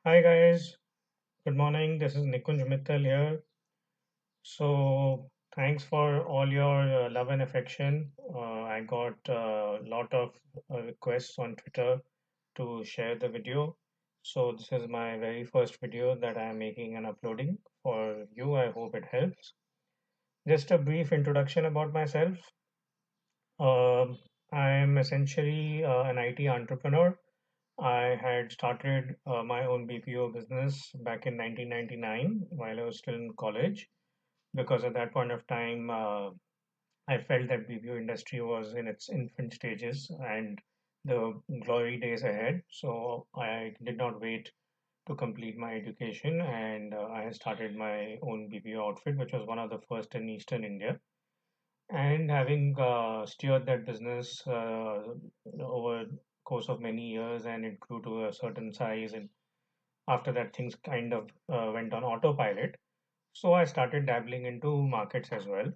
Hi guys, good morning. This is Nikunj Mittal here. So thanks for all your love and affection. I got a lot of requests on Twitter to share the video. So this is my very first video that I am making and uploading for you. I hope it helps. Just a brief introduction about myself. Um I am essentially an IT entrepreneur. I had started my own BPO business back in 1999 while I was still in college because at that point of time I felt that BPO industry was in its infant stages and the glory days ahead. So I did not wait to complete my education and I started my own BPO outfit, which was one of the first in Eastern India. And having steered that business over course of many years, and it grew to a certain size, and after that things kind of went on autopilot. So I started dabbling into markets as well.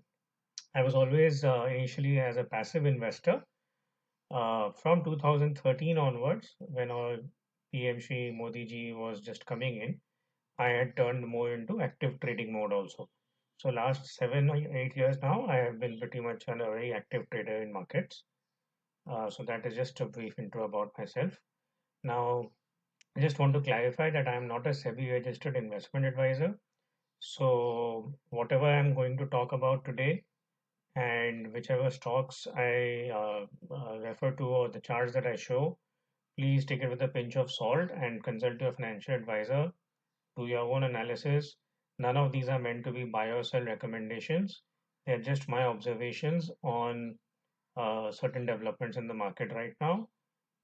I was always initially as a passive investor. From 2013 onwards, when our PM Shri Modi ji was just coming in, I had turned more into active trading mode also. So last 7 or 8 years now, I have been pretty much a very active trader in markets. So that is just a brief intro about myself. Now, I just want to clarify that I am not a SEBI registered investment advisor. So whatever I'm going to talk about today and whichever stocks I refer to or the charts that I show, please take it with a pinch of salt and consult your financial advisor. Do your own analysis. None of these are meant to be buy or sell recommendations. They're just my observations on certain developments in the market right now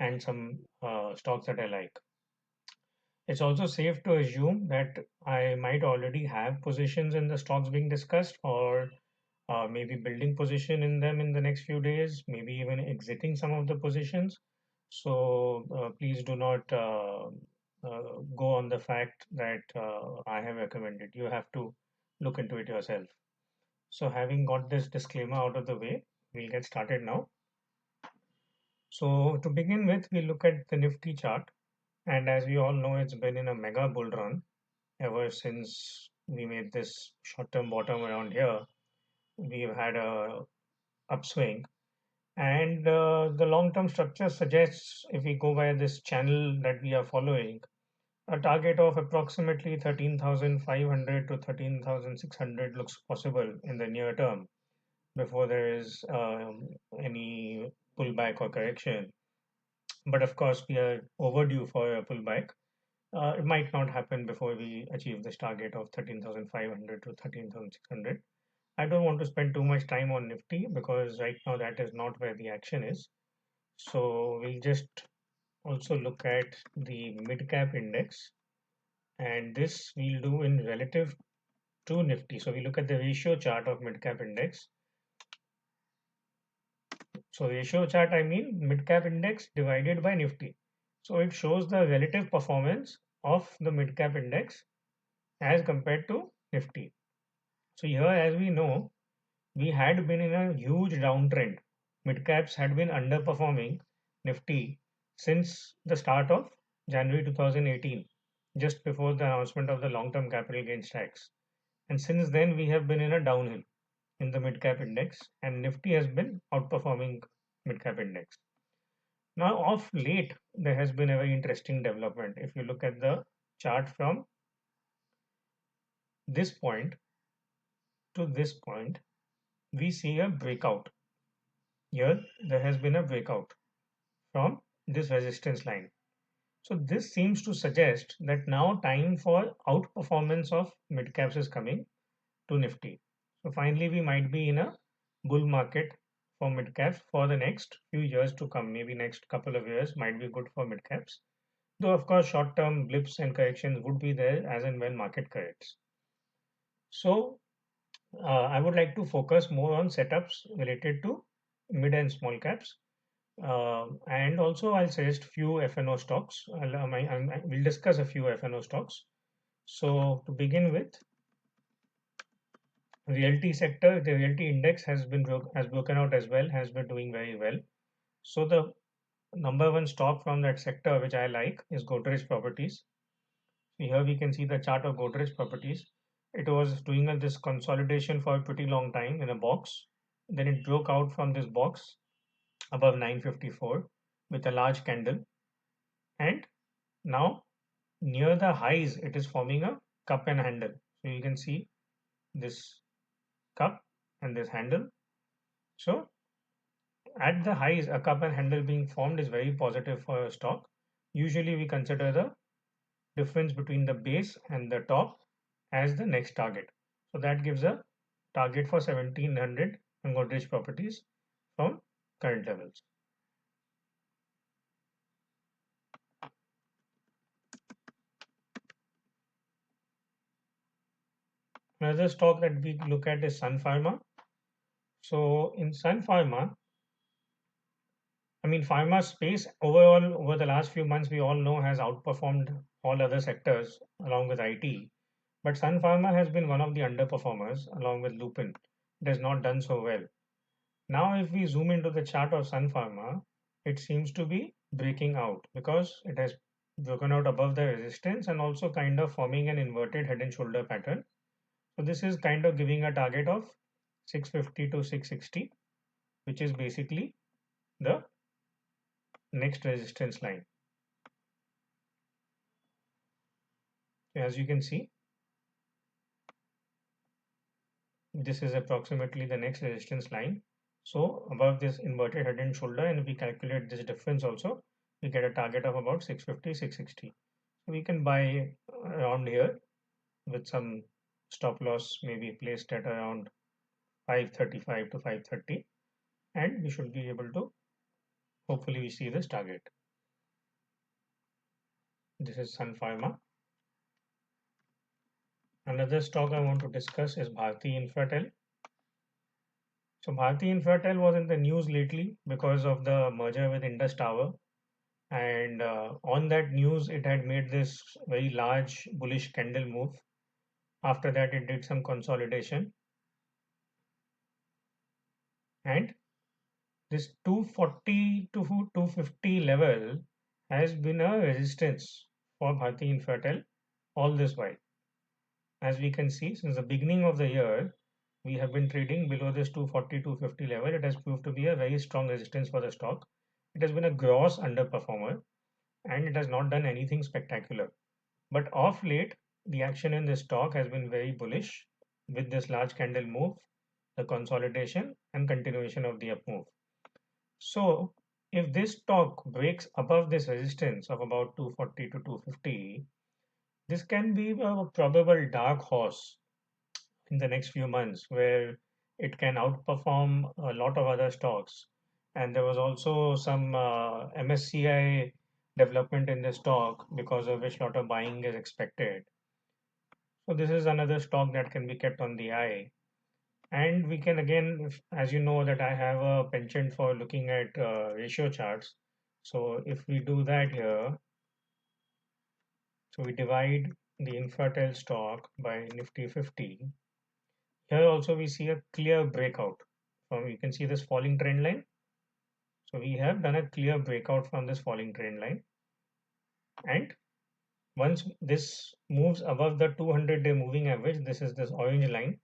and some stocks that I like. It's also safe to assume that I might already have positions in the stocks being discussed or maybe building position in them in the next few days, maybe even exiting some of the positions. So please do not go on the fact that I have recommended. You have to look into it yourself. So having got this disclaimer out of the way, we'll get started now. So to begin with, we look at the Nifty chart. And as we all know, it's been in a mega bull run ever since we made this short-term bottom around here. We've had a upswing. And the long-term structure suggests, if we go by this channel that we are following, a target of approximately 13,500 to 13,600 looks possible in the near term before there is any pullback or correction. But of course, we are overdue for a pullback. It might not happen before we achieve this target of 13,500 to 13,600. I don't want to spend too much time on Nifty because right now that is not where the action is. So we'll just also look at the mid-cap index, and this we'll do in relative to Nifty. So we look at the ratio chart of mid-cap index. So ratio chart, I mean mid-cap index divided by Nifty. So it shows the relative performance of the mid-cap index as compared to Nifty. So here, as we know, we had been in a huge downtrend. Mid-caps had been underperforming Nifty since the start of January 2018, just before the announcement of the long-term capital gains tax. And since then, we have been in a downhill in the mid-cap index, and Nifty has been outperforming mid-cap index. Now, of late, there has been a very interesting development. If you look at the chart from this point to this point, we see a breakout. Here, there has been a breakout from this resistance line. So this seems to suggest that now time for outperformance of mid caps is coming to Nifty. So finally, we might be in a bull market for mid caps for the next few years to come. Maybe next couple of years might be good for mid caps. Though of course, short-term blips and corrections would be there as and when market corrects. So I would like to focus more on setups related to mid and small caps. And also, I'll suggest few FNO stocks. We'll discuss a few FNO stocks. So to begin with, realty sector, the realty index has broken out as well, has been doing very well. So the number one stock from that sector which I like is Godrej Properties. Here we can see the chart of Godrej Properties. It was doing this consolidation for a pretty long time in a box. Then it broke out from this box above 954 with a large candle. And now near the highs, it is forming a cup and handle. So you can see this cup and this handle. So at the highs, a cup and handle being formed is very positive for a stock. Usually we consider the difference between the base and the top as the next target. So that gives a target for 1700 and Godrej Properties from current levels. Another stock that we look at is Sun Pharma. So in Sun Pharma, I mean, pharma space overall over the last few months, we all know has outperformed all other sectors along with IT. But Sun Pharma has been one of the underperformers along with Lupin. It has not done so well. Now, if we zoom into the chart of Sun Pharma, it seems to be breaking out because it has broken out above the resistance and also kind of forming an inverted head and shoulder pattern. So this is kind of giving a target of 650 to 660, which is basically the next resistance line. As you can see, this is approximately the next resistance line. So above this inverted head and shoulder, and we calculate this difference also, we get a target of about 650, 660. So we can buy around here with some stop loss maybe placed at around 535 to 530, and we should be able to hopefully we see this target. This is Sun Pharma. Another stock I want to discuss is Bharti Infratel. So Bharti Infratel was in the news lately because of the merger with Indus Tower. And on that news, it had made this very large bullish candle move. After that, it did some consolidation. And this 240 to 250 level has been a resistance for Bharti Infratel all this while. As we can see, since the beginning of the year, we have been trading below this 240, 250 level. It has proved to be a very strong resistance for the stock. It has been a gross underperformer and it has not done anything spectacular. But of late, the action in this stock has been very bullish with this large candle move, the consolidation and continuation of the up move. So if this stock breaks above this resistance of about 240 to 250, this can be a probable dark horse in the next few months where it can outperform a lot of other stocks. And there was also some MSCI development in the stock because of which a lot of buying is expected. So this is another stock that can be kept on the eye. And we can again, as you know, that I have a penchant for looking at ratio charts. So if we do that here, so we divide the Infratel stock by Nifty 50. Here also we see a clear breakout. From you can see this falling trend line. So we have done a clear breakout from this falling trend line. And once this moves above the 200-day moving average, this is this orange line.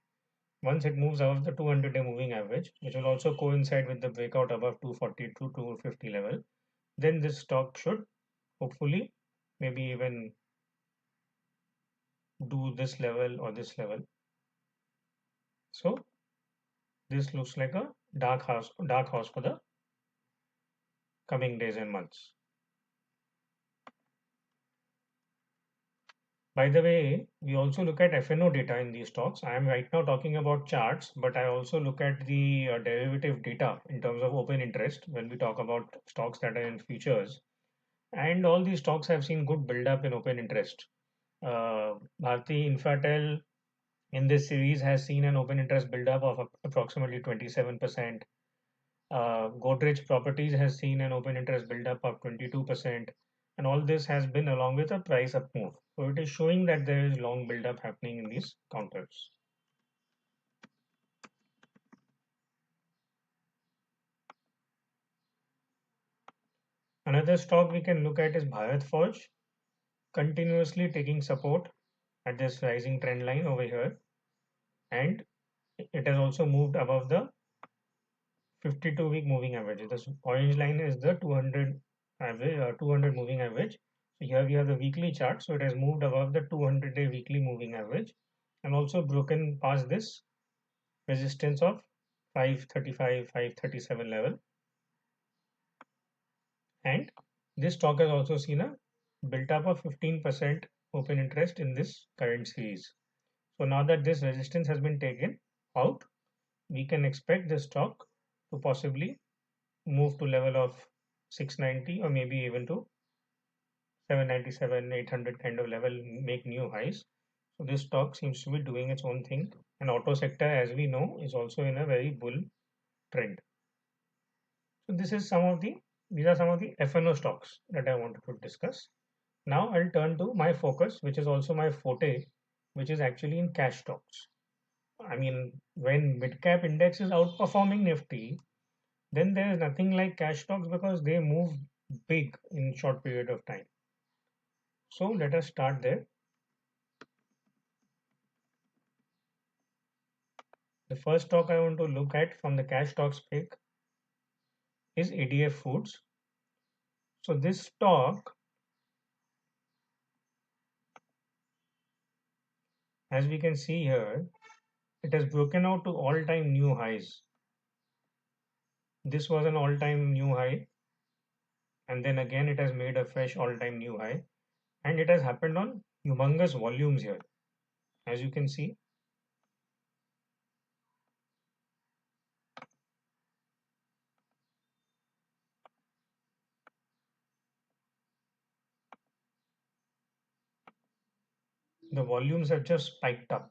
Once it moves above the 200-day moving average, which will also coincide with the breakout above 240 to 250 level, then this stock should hopefully maybe even do this level or this level. So this looks like a dark horse for the coming days and months. By the way, we also look at FNO data in these stocks. I am right now talking about charts, but I also look at the derivative data in terms of open interest when we talk about stocks that are in futures. And all these stocks have seen good build up in open interest. Bharti Infratel in this series has seen an open interest build up of approximately 27%. Godrej Properties has seen an open interest build-up of 22%, and all this has been along with a price up move. So it is showing that there is long build-up happening in these counters. Another stock we can look at is Bharat Forge. continuously taking support at this rising trend line over here, and it has also moved above the 52-week moving average. This orange line is the 200 average, 200 moving average. So here we have the weekly chart. So it has moved above the 200-day weekly moving average and also broken past this resistance of 535, 537 level. And this stock has also seen a built up of 15% open interest in this current series. So now that this resistance has been taken out, we can expect the stock to possibly move to level of 690 or maybe even to 797, 800 kind of level, make new highs. So this stock seems to be doing its own thing. And auto sector, as we know, is also in a very bull trend. So these are some of the FNO stocks that I wanted to discuss. Now I'll turn to my focus, which is also my forte, which is actually in cash stocks. I mean, when midcap index is outperforming Nifty, then there is nothing like cash stocks because they move big in short period of time. So let us start there. The first stock I want to look at from the cash stocks pick is ADF Foods. So this stock, as we can see here, it has broken out to all-time new highs. This was an all-time new high, and then again it has made a fresh all-time new high, and it has happened on humongous volumes here. As you can see, the volumes have just spiked up.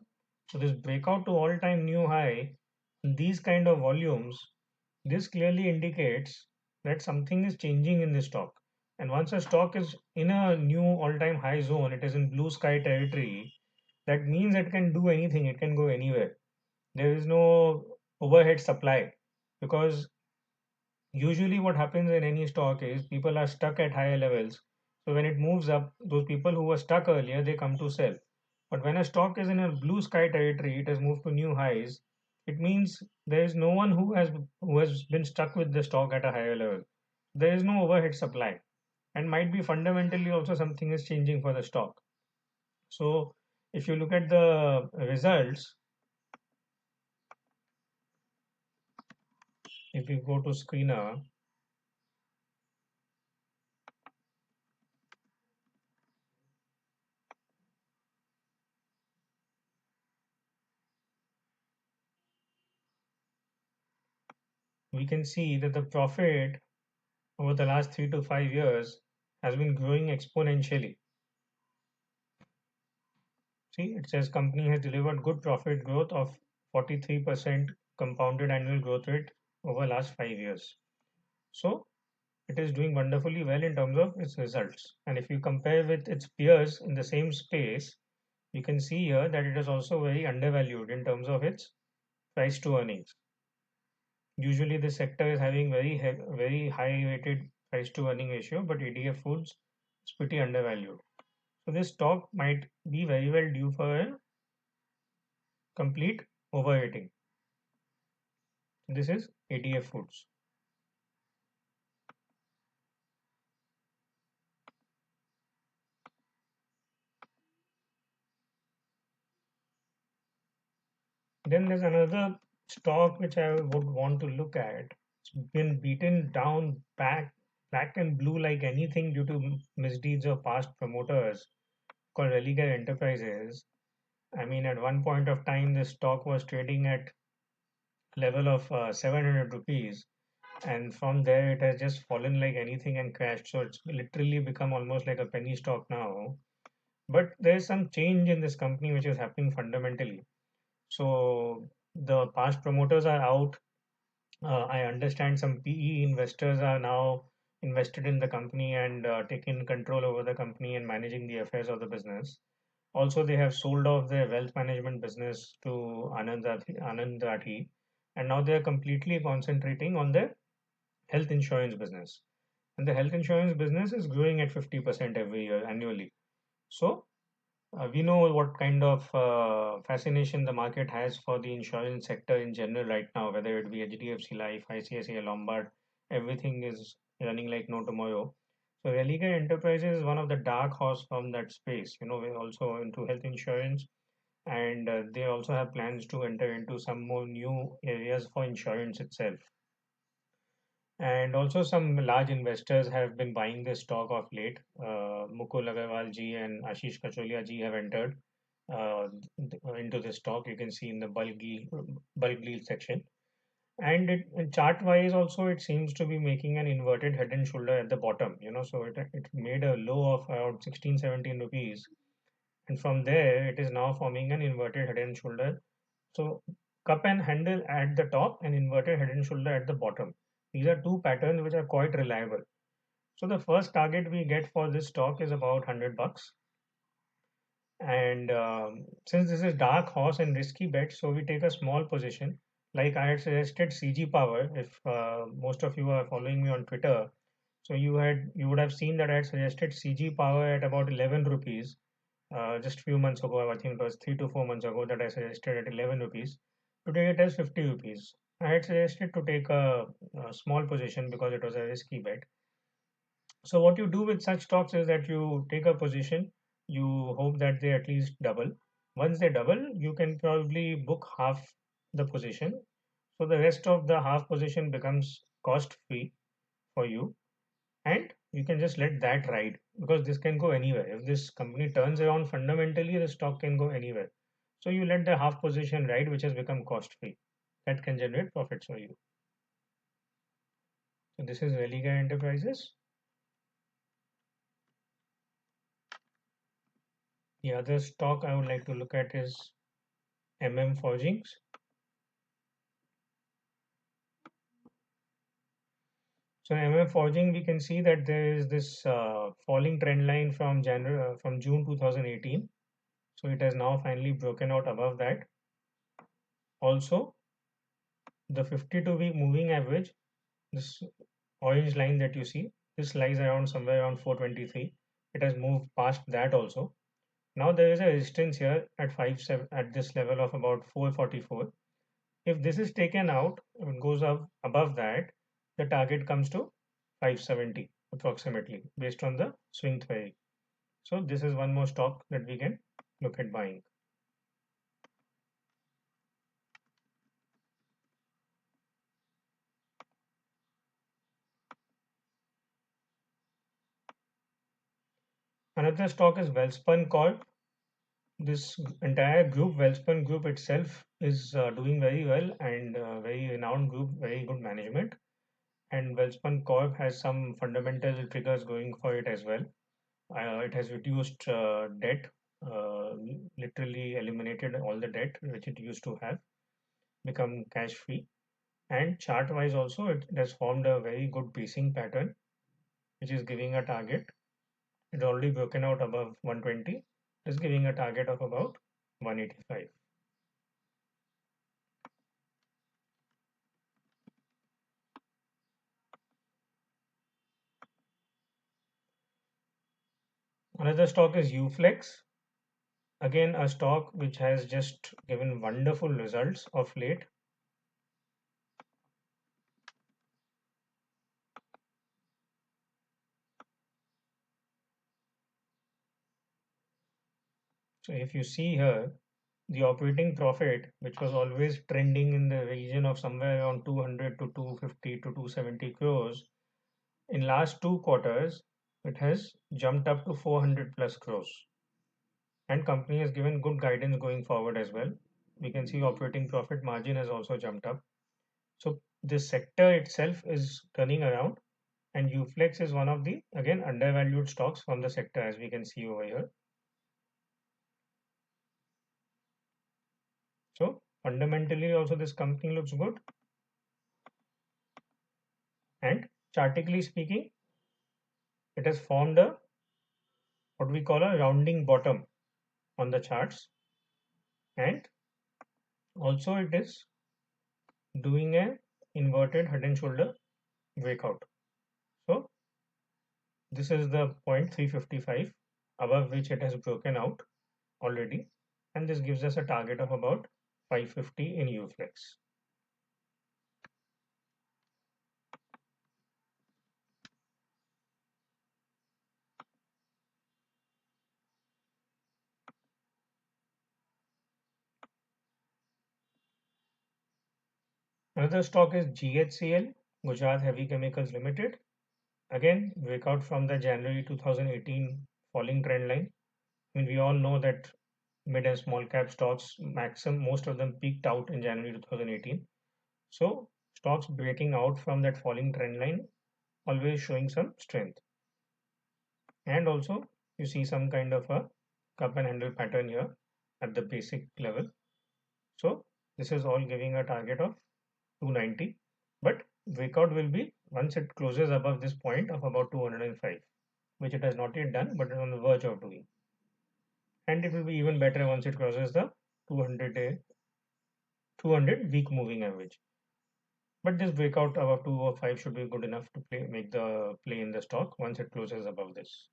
So this breakout to all-time new high, these kind of volumes, this clearly indicates that something is changing in the stock. And once a stock is in a new all-time high zone, it is in blue sky territory, that means it can do anything, it can go anywhere. There is no overhead supply because usually what happens in any stock is people are stuck at higher levels. So when it moves up, those people who were stuck earlier, they come to sell. But when a stock is in a blue sky territory, it has moved to new highs. It means there is no one who has been stuck with the stock at a higher level. There is no overhead supply, and might be fundamentally also something is changing for the stock. So if you look at the results, if you go to screener, we can see that the profit over the last 3 to 5 years has been growing exponentially. See, it says company has delivered good profit growth of 43% compounded annual growth rate over last 5 years. So it is doing wonderfully well in terms of its results. And if you compare with its peers in the same space, you can see here that it is also very undervalued in terms of its price to earnings. Usually the sector is having very high rated price to earning ratio, but ADF Foods is pretty undervalued. So this stock might be very well due for a complete overrating. This is ADF Foods. Then there's another stock which I would want to look at. It's been beaten down black and blue like anything due to misdeeds of past promoters called Religare Enterprises. I mean, at one point of time, the stock was trading at level of 700 rupees, and from there it has just fallen like anything and crashed. So it's literally become almost like a penny stock now. But there's some change in this company which is happening fundamentally. So the past promoters are out. I understand some PE investors are now invested in the company and taking control over the company and managing the affairs of the business. Also, they have sold off their wealth management business to Anand Rathi, and now they are completely concentrating on their health insurance business. And the health insurance business is growing at 50% every year annually. So we know what kind of fascination the market has for the insurance sector in general right now, whether it be HDFC Life, ICICI Lombard, everything is running like no tomorrow. So Religare Enterprises is one of the dark horse from that space. We're also into health insurance, and they also have plans to enter into some more new areas for insurance itself. And also, some large investors have been buying this stock of late. Mukul Agarwal ji and Ashish Kacholia ji have entered into this stock. You can see in the bulk deal section. And chart wise, also, it seems to be making an inverted head and shoulder at the bottom. So it made a low of around 16, 17 rupees. And from there, it is now forming an inverted head and shoulder. So cup and handle at the top and inverted head and shoulder at the bottom. These are two patterns which are quite reliable. So the first target we get for this stock is about $100. And since this is dark horse and risky bet, so we take a small position. Like I had suggested CG Power, if most of you are following me on Twitter, so you would have seen that I had suggested CG Power at about 11 rupees just few months ago. I think it was 3 to 4 months ago that I suggested at 11 rupees. Today it is 50 rupees. I had suggested to take a small position because it was a risky bet. So what you do with such stocks is that you take a position, you hope that they at least double. Once they double, you can probably book half the position. So the rest of the half position becomes cost free for you, and you can just let that ride because this can go anywhere. If this company turns around fundamentally, the stock can go anywhere. So you let the half position ride, which has become cost free. That can generate profits for you. So this is Religa Enterprises. The other stock I would like to look at is Forgings. So Forging, we can see that there is this falling trend line from from June 2018. So it has now finally broken out above that. Also, the 52-week moving average, this orange line that you see, this lies around somewhere around 423. It has moved past that also. Now there is a resistance here at 57 at this level of about 444. If this is taken out, it goes up above that, the target comes to 570 approximately based on the swing theory. So this is one more stock that we can look at buying. Another stock is Wellspun Corp. This entire group, Wellspun Group itself, is doing very well and very renowned group, very good management. And Wellspun Corp has some fundamental triggers going for it as well. It has reduced debt, uh, literally eliminated all the debt which it used to have, become cash free. And chart wise also, it has formed a very good pacing pattern, which is giving a target. It's already broken out above 120. It's giving a target of about 185. Another stock is Uflex. Again, a stock which has just given wonderful results of late. So if you see here, the operating profit, which was always trending in the region of somewhere around 200 to 250 to 270 crores, in last 2 quarters, it has jumped up to 400 plus crores. And company has given good guidance going forward as well. We can see operating profit margin has also jumped up. So this sector itself is turning around, and Uflex is one of the again undervalued stocks from the sector, as we can see over here. So fundamentally also this company looks good, and chartically speaking, it has formed a what we call a rounding bottom on the charts, and also it is doing a inverted head and shoulder breakout. So this is the point 355. above which it has broken out already, and this gives us a target of about 550 in UFlex. Another stock is GHCL, Gujarat Heavy Chemicals Limited. Again, breakout from the January 2018 falling trend line. I mean, we all know that mid and small cap stocks, maximum, most of them peaked out in January 2018. So, stocks breaking out from that falling trend line, always showing some strength. And also, you see some kind of a cup and handle pattern here at the basic level. So, this is all giving a target of 290. But breakout will be once it closes above this point of about 205, which it has not yet done, but is on the verge of doing. And it will be even better once it crosses the 200 week moving average. But this breakout above 205 should be good enough to make the play in the stock once it closes above this.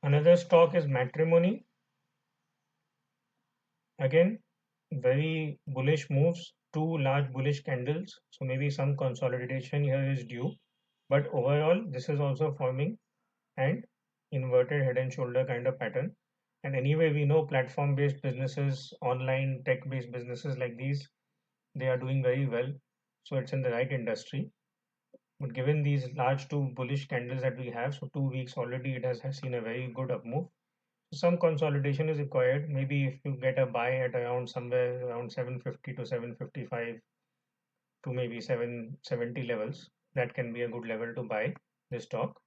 Another stock is Matrimony. Again, very bullish moves, two large bullish candles. So maybe some consolidation here is due. But overall, this is also forming an inverted head and shoulder kind of pattern. And anyway, we know platform-based businesses, online tech-based businesses like these, they are doing very well. So it's in the right industry. But given these large two bullish candles that we have, so 2 weeks already has seen a very good up move. Some consolidation is required. Maybe if you get a buy at around somewhere around 750 to 755 to maybe 770 levels, that can be a good level to buy this stock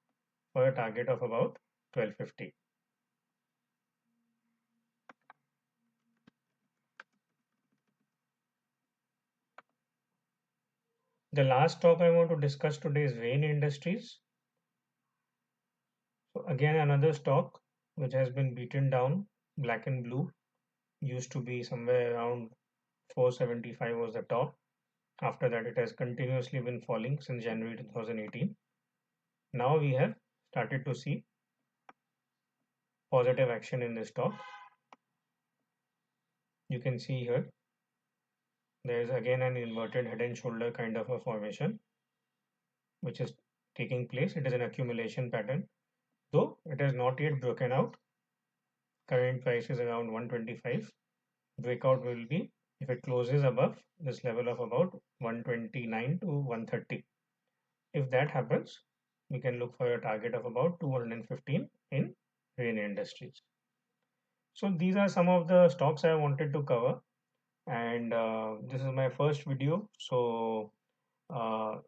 for a target of about 1250. The last stock I want to discuss today is Rain Industries. So again, another stock which has been beaten down, black and blue, used to be somewhere around 475 was the top. After that, it has continuously been falling since January 2018. Now we have started to see positive action in this stock. You can see here, there is again an inverted head and shoulder kind of a formation, which is taking place. It is an accumulation pattern, though it has not yet broken out. Current price is around 125. Breakout will be if it closes above this level of about 129 to 130. If that happens, we can look for a target of about 215 in Rain Industries. So these are some of the stocks I wanted to cover, and this is my first video. So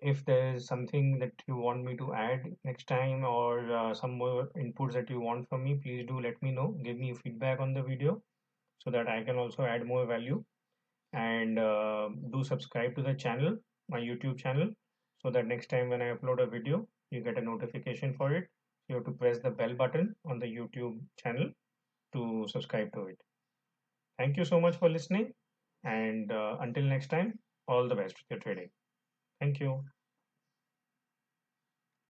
if there is something that you want me to add next time, or some more inputs that you want from me, please do let me know. Give me feedback on the video so that I can also add more value. And do subscribe to the channel, my YouTube channel, so that next time when I upload a video, you get a notification for it. You have to press the bell button on the YouTube channel to subscribe to it. Thank you so much for listening, and until next time, all the best with your trading. Thank you.